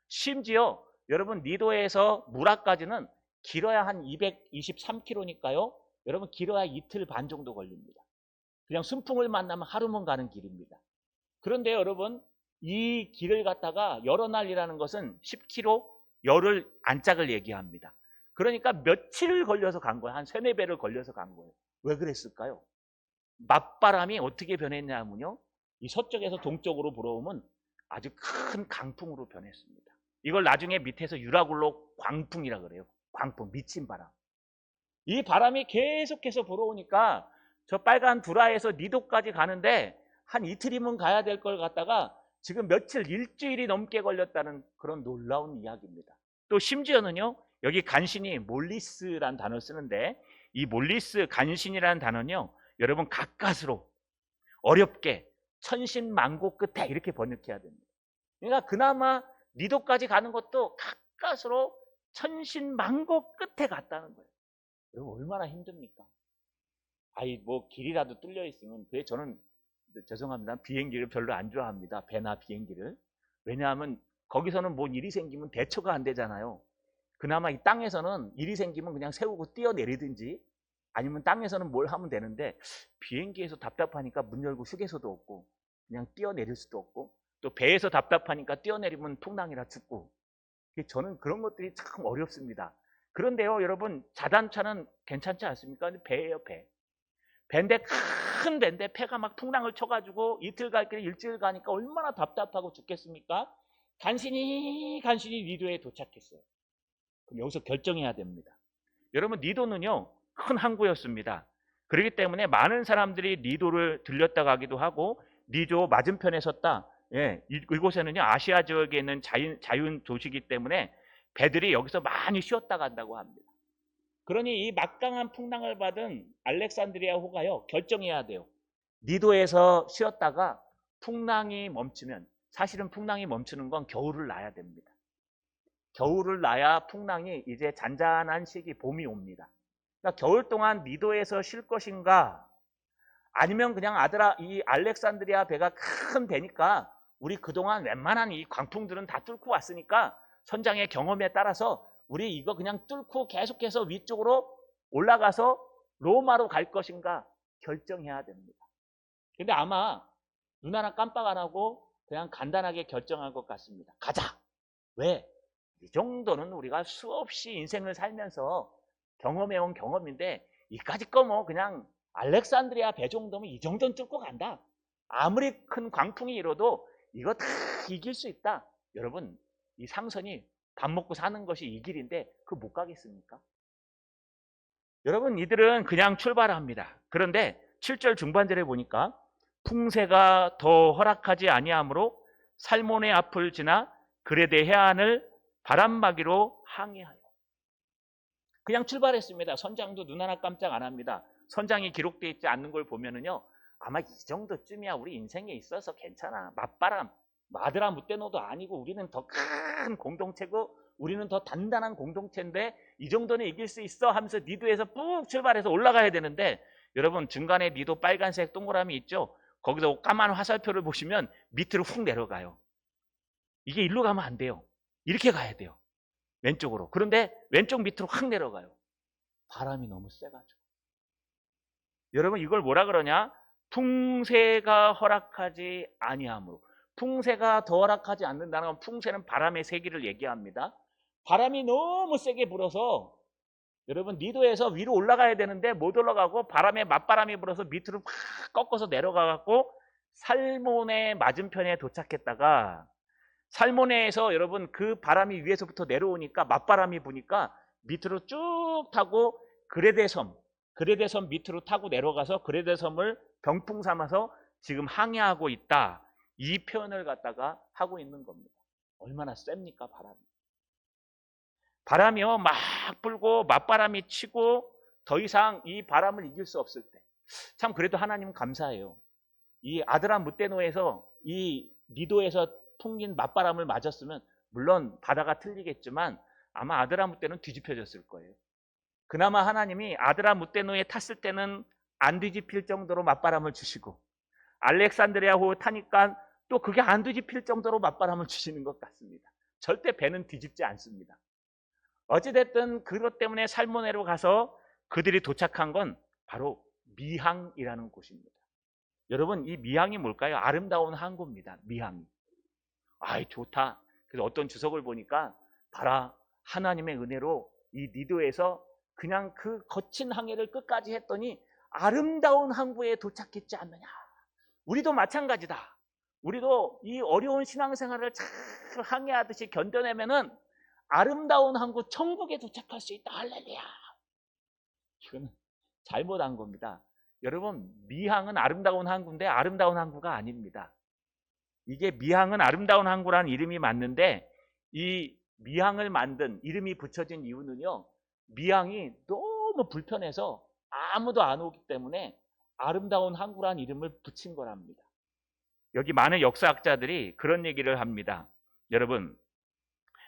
심지어 여러분 니도에서 무라까지는 길어야 한 223km니까요. 여러분 길어야 이틀 반 정도 걸립니다. 그냥 순풍을 만나면 하루만 가는 길입니다. 그런데 여러분 이 길을 갖다가 여러 날이라는 것은 10km 열흘 안짝을 얘기합니다. 그러니까 며칠을 걸려서 간 거예요. 한 3-4배를 걸려서 간 거예요. 왜 그랬을까요? 맞바람이 어떻게 변했냐면요. 이 서쪽에서 동쪽으로 불어오면 아주 큰 강풍으로 변했습니다. 이걸 나중에 밑에서 유라굴로 광풍이라 그래요. 광풍, 미친 바람. 이 바람이 계속해서 불어오니까 저 빨간 두라에서 니도까지 가는데 한 이틀이면 가야 될 걸 갖다가 지금 며칠, 일주일이 넘게 걸렸다는 그런 놀라운 이야기입니다. 또 심지어는요. 여기 간신히 몰리스란 단어를 쓰는데 이 몰리스 간신이라는 단어는요, 여러분 가까스로 어렵게 천신만고 끝에 이렇게 번역해야 됩니다. 그러니까 그나마 니도까지 가는 것도 가까스로 천신만고 끝에 갔다는 거예요. 여러분 얼마나 힘듭니까? 아이 뭐 길이라도 뚫려 있으면 그게 저는 죄송합니다. 비행기를 별로 안 좋아합니다. 배나 비행기를. 왜냐하면 거기서는 뭔 일이 생기면 대처가 안 되잖아요. 그나마 이 땅에서는 일이 생기면 그냥 세우고 뛰어내리든지 아니면 땅에서는 뭘 하면 되는데 비행기에서 답답하니까 문 열고 휴게소도 없고 그냥 뛰어내릴 수도 없고 또 배에서 답답하니까 뛰어내리면 풍랑이라 죽고 저는 그런 것들이 참 어렵습니다. 그런데요 여러분 자단차는 괜찮지 않습니까? 배예요 배. 배인데 큰 배인데 배가 막 풍랑을 쳐가지고 이틀 갈 길에 일주일 가니까 얼마나 답답하고 죽겠습니까? 간신히 니도에 도착했어요. 그럼 여기서 결정해야 됩니다. 여러분 니도는요 큰 항구였습니다. 그렇기 때문에 많은 사람들이 니도를 들렸다 가기도 하고 니도 맞은편에 섰다. 예, 이곳에는요 아시아 지역에 있는 자연 도시이기 때문에 배들이 여기서 많이 쉬었다 간다고 합니다. 그러니 이 막강한 풍랑을 받은 알렉산드리아호가요 결정해야 돼요. 니도에서 쉬었다가 풍랑이 멈추면 사실은 풍랑이 멈추는 건 겨울을 나야 됩니다. 겨울을 나야 풍랑이 이제 잔잔한 시기 봄이 옵니다. 그러니까 겨울 동안 니도에서 쉴 것인가 아니면 그냥 아들아 이 알렉산드리아 배가 큰 배니까 우리 그동안 웬만한 이 광풍들은 다 뚫고 왔으니까 선장의 경험에 따라서 우리 이거 그냥 뚫고 계속해서 위쪽으로 올라가서 로마로 갈 것인가 결정해야 됩니다. 근데 아마 눈 하나 깜빡 안 하고 그냥 간단하게 결정한 것 같습니다. 가자. 왜? 이 정도는 우리가 수없이 인생을 살면서 경험해온 경험인데 이까짓 거 뭐 그냥 알렉산드리아 배 정도면 이 정도는 뚫고 간다. 아무리 큰 광풍이 일어도 이거 다 이길 수 있다. 여러분 이 상선이 밥 먹고 사는 것이 이 길인데 그거 못 가겠습니까? 여러분 이들은 그냥 출발합니다. 그런데 7절 중반절에 보니까 풍세가 더 허락하지 아니하므로 살몬의 앞을 지나 그레데 해안을 바람막이로 항해하여 그냥 출발했습니다. 선장도 눈 하나 깜짝 안 합니다. 선장이 기록되어 있지 않는 걸 보면은요 아마 이 정도쯤이야 우리 인생에 있어서 괜찮아. 맞바람 마드라 무테노도 아니고 우리는 더 큰 공동체고 우리는 더 단단한 공동체인데 이 정도는 이길 수 있어 하면서 니도에서 푹 출발해서 올라가야 되는데 여러분 중간에 니도 빨간색 동그라미 있죠? 거기서 까만 화살표를 보시면 밑으로 훅 내려가요. 이게 일로 가면 안 돼요. 이렇게 가야 돼요. 왼쪽으로. 그런데 왼쪽 밑으로 확 내려가요. 바람이 너무 세가지고. 여러분 이걸 뭐라 그러냐? 풍세가 허락하지 아니하므로. 풍세가 더 허락하지 않는다는 건 풍세는 바람의 세기를 얘기합니다. 바람이 너무 세게 불어서 여러분 니도에서 위로 올라가야 되는데 못 올라가고 바람에 맞바람이 불어서 밑으로 확 꺾어서 내려가갖고 살몬의 맞은편에 도착했다가 살모네에서 여러분 그 바람이 위에서부터 내려오니까 맞바람이 부니까 밑으로 쭉 타고 그레데섬 밑으로 타고 내려가서 그레데섬을 병풍 삼아서 지금 항해하고 있다. 이 표현을 갖다가 하고 있는 겁니다. 얼마나 셉니까 바람이. 바람이요 막 불고 맞바람이 치고 더 이상 이 바람을 이길 수 없을 때 참 그래도 하나님 감사해요. 이 아드라 무테노에서 이 니도에서 풍긴 맞바람을 맞았으면 물론 바다가 틀리겠지만 아마 아드라무떼는 뒤집혀졌을 거예요. 그나마 하나님이 아드라무테노에 탔을 때는 안 뒤집힐 정도로 맞바람을 주시고 알렉산드리아호 타니까 또 그게 안 뒤집힐 정도로 맞바람을 주시는 것 같습니다. 절대 배는 뒤집지 않습니다. 어찌됐든 그것 때문에 살모네로 가서 그들이 도착한 건 바로 미항이라는 곳입니다. 여러분 이 미항이 뭘까요? 아름다운 항구입니다. 미항이. 아이 좋다. 그래서 어떤 주석을 보니까 봐라 하나님의 은혜로 이 니도에서 그냥 그 거친 항해를 끝까지 했더니 아름다운 항구에 도착했지 않느냐. 우리도 마찬가지다. 우리도 이 어려운 신앙생활을 잘 항해하듯이 견뎌내면은 아름다운 항구 천국에 도착할 수 있다. 할렐루야. 이거는 잘못한 겁니다. 여러분 미항은 아름다운 항구인데 아름다운 항구가 아닙니다. 이게 미항은 아름다운 항구라는 이름이 맞는데 이 미항을 만든 이름이 붙여진 이유는요. 미항이 너무 불편해서 아무도 안 오기 때문에 아름다운 항구란 이름을 붙인 거랍니다. 여기 많은 역사학자들이 그런 얘기를 합니다. 여러분,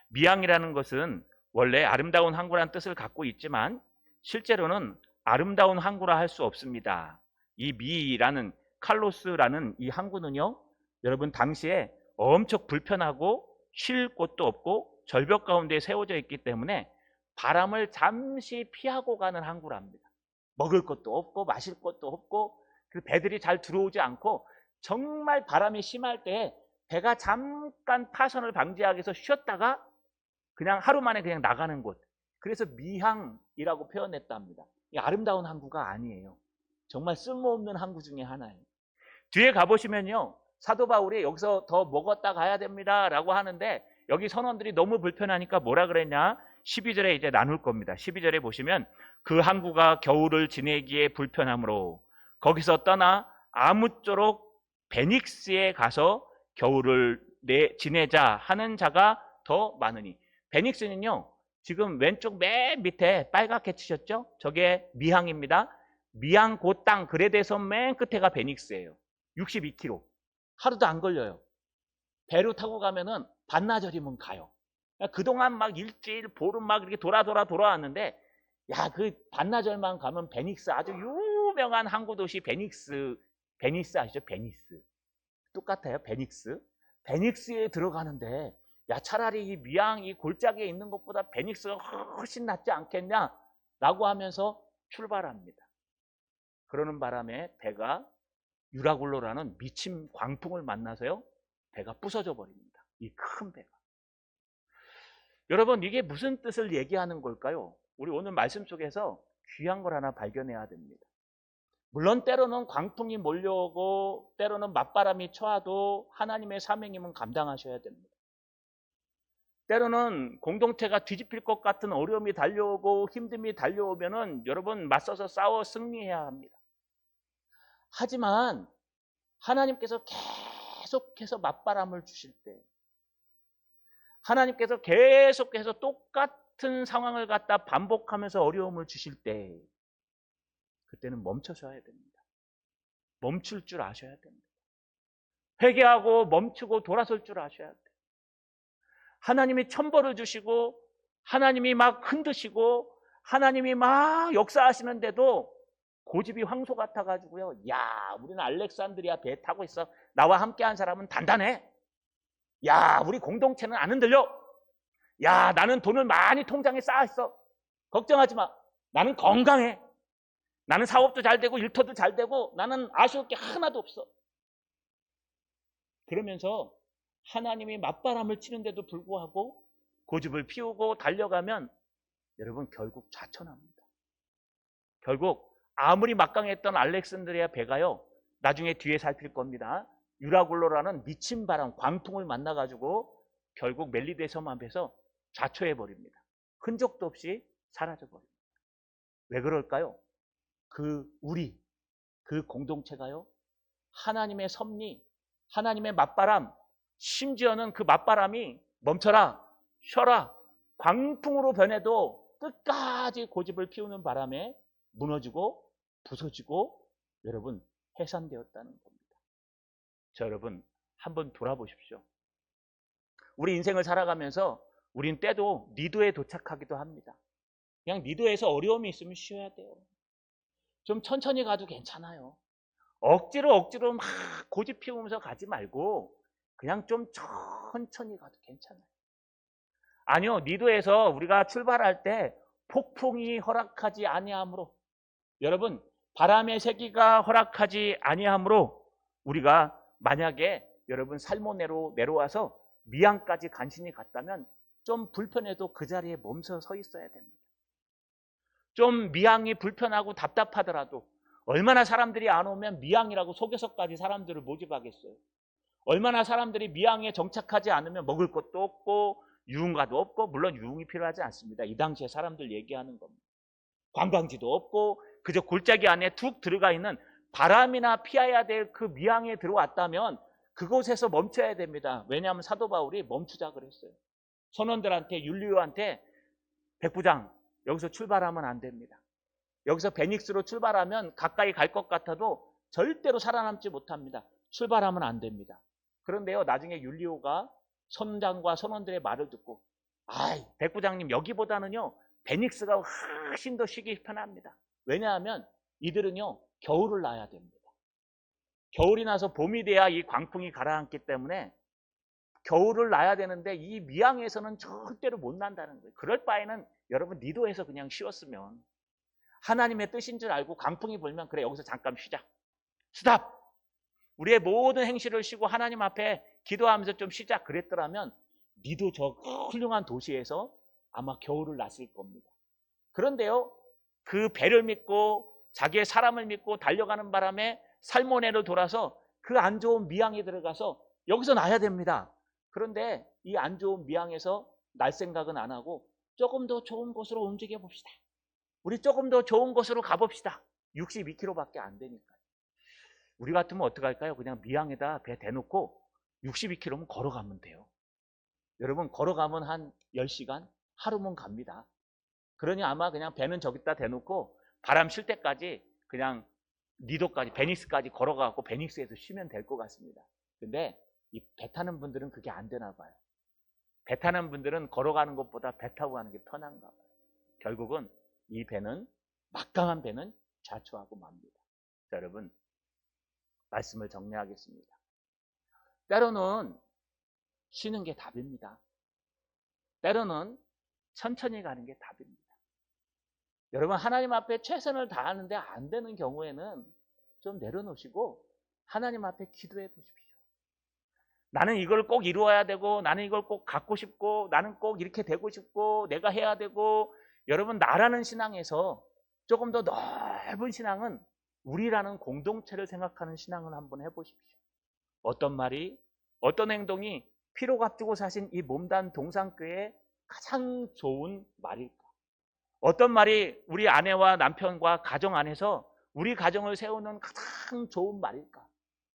미항이라는 것은 원래 아름다운 항구라는 뜻을 갖고 있지만 실제로는 아름다운 항구라 할 수 없습니다. 이 미라는 칼로스라는 이 항구는요, 여러분 당시에 엄청 불편하고 쉴 곳도 없고 절벽 가운데 세워져 있기 때문에 바람을 잠시 피하고 가는 항구랍니다. 먹을 것도 없고 마실 것도 없고 그 배들이 잘 들어오지 않고 정말 바람이 심할 때 배가 잠깐 파선을 방지하기 위해서 쉬었다가 그냥 하루 만에 그냥 나가는 곳. 그래서 미항이라고 표현했답니다. 이 아름다운 항구가 아니에요. 정말 쓸모없는 항구 중에 하나예요. 뒤에 가보시면요, 사도 바울이 여기서 더 먹었다 가야 됩니다 라고 하는데 여기 선원들이 너무 불편하니까 뭐라 그랬냐, 12절에 이제 나눌 겁니다. 12절에 보시면 그 항구가 겨울을 지내기에 불편하므로 거기서 떠나 아무쪼록 베닉스에 가서 겨울을 지내자 하는 자가 더 많으니. 베닉스는요, 지금 왼쪽 맨 밑에 빨갛게 치셨죠? 저게 미항입니다. 미항 그 땅 그레데섬 맨 끝에가 베닉스예요. 62km. 하루도 안 걸려요. 배로 타고 가면은 반나절이면 가요. 그동안 막 일주일, 보름 막 이렇게 돌아왔는데, 야, 그 반나절만 가면 베닉스, 아주 유명한 항구 도시 베닉스 아시죠? 베니스. 똑같아요, 베닉스. 베닉스에 들어가는데, 야, 차라리 이 미항 이 골짜기에 있는 것보다 베닉스가 훨씬 낫지 않겠냐? 라고 하면서 출발합니다. 그러는 바람에 배가 유라굴로라는 미친 광풍을 만나서요, 배가 부서져 버립니다. 이 큰 배가. 여러분, 이게 무슨 뜻을 얘기하는 걸까요? 우리 오늘 말씀 속에서 귀한 걸 하나 발견해야 됩니다. 물론 때로는 광풍이 몰려오고 때로는 맞바람이 쳐와도 하나님의 사명임은 감당하셔야 됩니다. 때로는 공동체가 뒤집힐 것 같은 어려움이 달려오고 힘듦이 달려오면은 여러분 맞서서 싸워 승리해야 합니다. 하지만 하나님께서 계속해서 맞바람을 주실 때, 하나님께서 계속해서 똑같은 상황을 갖다 반복하면서 어려움을 주실 때, 그때는 멈춰서야 됩니다. 멈출 줄 아셔야 됩니다. 회개하고 멈추고 돌아설 줄 아셔야 돼요. 하나님이 천벌을 주시고 하나님이 막 흔드시고 하나님이 막 역사하시는데도 고집이 황소 같아가지고요, 야, 우리는 알렉산드리아 배 타고 있어. 나와 함께한 사람은 단단해. 야, 우리 공동체는 안 흔들려. 야, 나는 돈을 많이 통장에 쌓아있어. 걱정하지 마. 나는 건강해. 나는 사업도 잘 되고 일터도 잘 되고 나는 아쉬울 게 하나도 없어. 그러면서 하나님이 맞바람을 치는데도 불구하고 고집을 피우고 달려가면 여러분 결국 좌천합니다. 결국 아무리 막강했던 알렉산드리아 배가요, 나중에 뒤에 살필 겁니다. 유라굴로라는 미친 바람, 광풍을 만나가지고 결국 멜리데 섬 앞에서 좌초해버립니다. 흔적도 없이 사라져버립니다. 왜 그럴까요? 그 공동체가요, 하나님의 섭리, 하나님의 맞바람, 심지어는 그 맞바람이 멈춰라, 쉬어라, 광풍으로 변해도 끝까지 고집을 피우는 바람에 무너지고 부서지고 여러분 해산되었다는 겁니다. 자, 여러분 한번 돌아보십시오. 우리 인생을 살아가면서 우린 때도 니도에 도착하기도 합니다. 그냥 니도에서 어려움이 있으면 쉬어야 돼요. 좀 천천히 가도 괜찮아요. 억지로 막 고집 피우면서 가지 말고 그냥 좀 천천히 가도 괜찮아요. 아니요, 니도에서 우리가 출발할 때 폭풍이 허락하지 아니하므로, 여러분 바람의 세기가 허락하지 아니하므로 우리가 만약에 여러분 살모네로 내려와서 미항까지 간신히 갔다면 좀 불편해도 그 자리에 멈춰 서 있어야 됩니다. 좀 미항이 불편하고 답답하더라도, 얼마나 사람들이 안 오면 미항이라고 속여서까지 사람들을 모집하겠어요. 얼마나 사람들이 미항에 정착하지 않으면 먹을 것도 없고 유흥가도 없고, 물론 유흥이 필요하지 않습니다. 이 당시에 사람들 얘기하는 겁니다. 관광지도 없고 그저 골짜기 안에 툭 들어가 있는 바람이나 피해야 될 그 미항에 들어왔다면 그곳에서 멈춰야 됩니다. 왜냐하면 사도 바울이 멈추자 그랬어요. 선원들한테, 율리오한테, 백부장 여기서 출발하면 안 됩니다. 여기서 베닉스로 출발하면 가까이 갈 것 같아도 절대로 살아남지 못합니다. 출발하면 안 됩니다. 그런데요, 나중에 율리오가 선장과 선원들의 말을 듣고, 아이, 백부장님, 여기보다는요, 베닉스가 훨씬 더 쉬기 편합니다. 왜냐하면 이들은요, 겨울을 나야 됩니다. 겨울이 나서 봄이 돼야 이 광풍이 가라앉기 때문에 겨울을 나야 되는데 이 미항에서는 절대로 못 난다는 거예요. 그럴 바에는 여러분 니도에서 그냥 쉬었으면, 하나님의 뜻인 줄 알고 광풍이 불면 그래, 여기서 잠깐 쉬자. 스탑! 우리의 모든 행실을 쉬고 하나님 앞에 기도하면서 좀 쉬자 그랬더라면 니도 저 훌륭한 도시에서 아마 겨울을 났을 겁니다. 그런데요, 그 배를 믿고 자기의 사람을 믿고 달려가는 바람에 살모네로 돌아서 그 안 좋은 미항에 들어가서 여기서 나야 됩니다. 그런데 이 안 좋은 미항에서 날 생각은 안 하고 조금 더 좋은 곳으로 움직여 봅시다. 우리 조금 더 좋은 곳으로 가봅시다. 62km밖에 안 되니까요. 우리 같으면 어떡할까요? 그냥 미항에다 배 대놓고 62km면 걸어가면 돼요. 여러분, 걸어가면 한 10시간? 하루면 갑니다. 그러니 아마 그냥 배는 저기다 대놓고 바람 쉴 때까지 그냥 니도까지, 베닉스까지 걸어가고 베닉스에서 쉬면 될 것 같습니다. 근데 이 배 타는 분들은 그게 안 되나 봐요. 배 타는 분들은 걸어가는 것보다 배 타고 가는 게 편한가 봐요. 결국은 이 배는, 막강한 배는 좌초하고 맙니다. 자, 여러분, 말씀을 정리하겠습니다. 때로는 쉬는 게 답입니다. 때로는 천천히 가는 게 답입니다. 여러분, 하나님 앞에 최선을 다하는데 안 되는 경우에는 좀 내려놓으시고 하나님 앞에 기도해 보십시오. 나는 이걸 꼭 이루어야 되고, 나는 이걸 꼭 갖고 싶고, 나는 꼭 이렇게 되고 싶고, 내가 해야 되고. 여러분, 나라는 신앙에서 조금 더 넓은 신앙은 우리라는 공동체를 생각하는 신앙을 한번 해보십시오. 어떤 말이, 어떤 행동이 피로 값주고 사신 이 몸단 동산교회의 가장 좋은 말일까? 어떤 말이 우리 아내와 남편과 가정 안에서 우리 가정을 세우는 가장 좋은 말일까?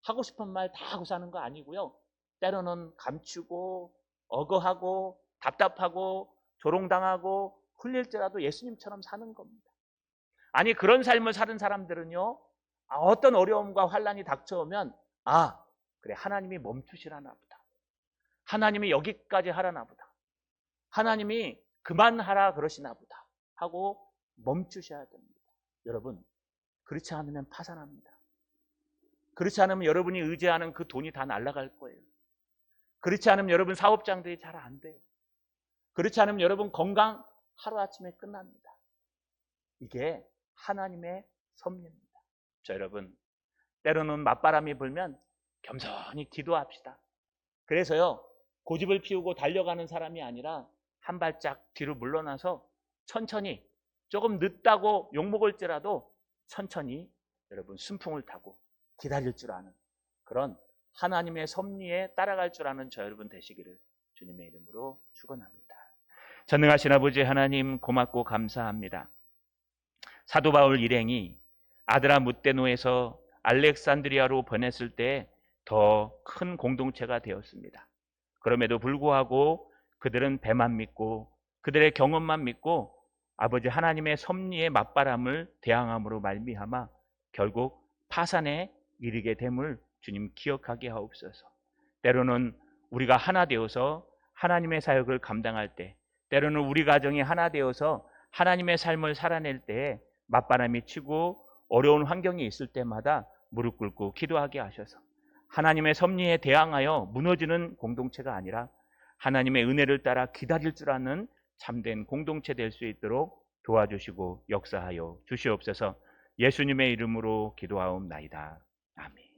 하고 싶은 말 다 하고 사는 거 아니고요. 때로는 감추고 억어하고 답답하고 조롱당하고 흘릴지라도 예수님처럼 사는 겁니다. 아니, 그런 삶을 사는 사람들은요, 어떤 어려움과 환난이 닥쳐오면, 아, 그래, 하나님이 멈추시라나 보다. 하나님이 여기까지 하라나 보다. 하나님이 그만하라 그러시나 보다 하고 멈추셔야 됩니다. 여러분, 그렇지 않으면 파산합니다. 그렇지 않으면 여러분이 의지하는 그 돈이 다 날아갈 거예요. 그렇지 않으면 여러분 사업장들이 잘 안 돼요. 그렇지 않으면 여러분 건강 하루아침에 끝납니다. 이게 하나님의 섭리입니다. 자, 여러분, 때로는 맞바람이 불면 겸손히 기도합시다. 그래서요, 고집을 피우고 달려가는 사람이 아니라 한 발짝 뒤로 물러나서 천천히, 조금 늦다고 욕먹을지라도 천천히 여러분 순풍을 타고 기다릴 줄 아는 그런 하나님의 섭리에 따라갈 줄 아는 저 여러분 되시기를 주님의 이름으로 축원합니다. 전능하신 아버지 하나님, 고맙고 감사합니다. 사도 바울 일행이 아드라 무테노에서 알렉산드리아로 보냈을 때 더 큰 공동체가 되었습니다. 그럼에도 불구하고 그들은 배만 믿고 그들의 경험만 믿고 아버지 하나님의 섭리의 맞바람을 대항함으로 말미암아 결국 파산에 이르게 됨을 주님 기억하게 하옵소서. 때로는 우리가 하나 되어서 하나님의 사역을 감당할 때, 때로는 우리 가정이 하나 되어서 하나님의 삶을 살아낼 때에 맞바람이 치고 어려운 환경이 있을 때마다 무릎 꿇고 기도하게 하셔서 하나님의 섭리에 대항하여 무너지는 공동체가 아니라 하나님의 은혜를 따라 기다릴 줄 아는 참된 공동체 될 수 있도록 도와주시고 역사하여 주시옵소서. 예수님의 이름으로 기도하옵나이다. 아멘.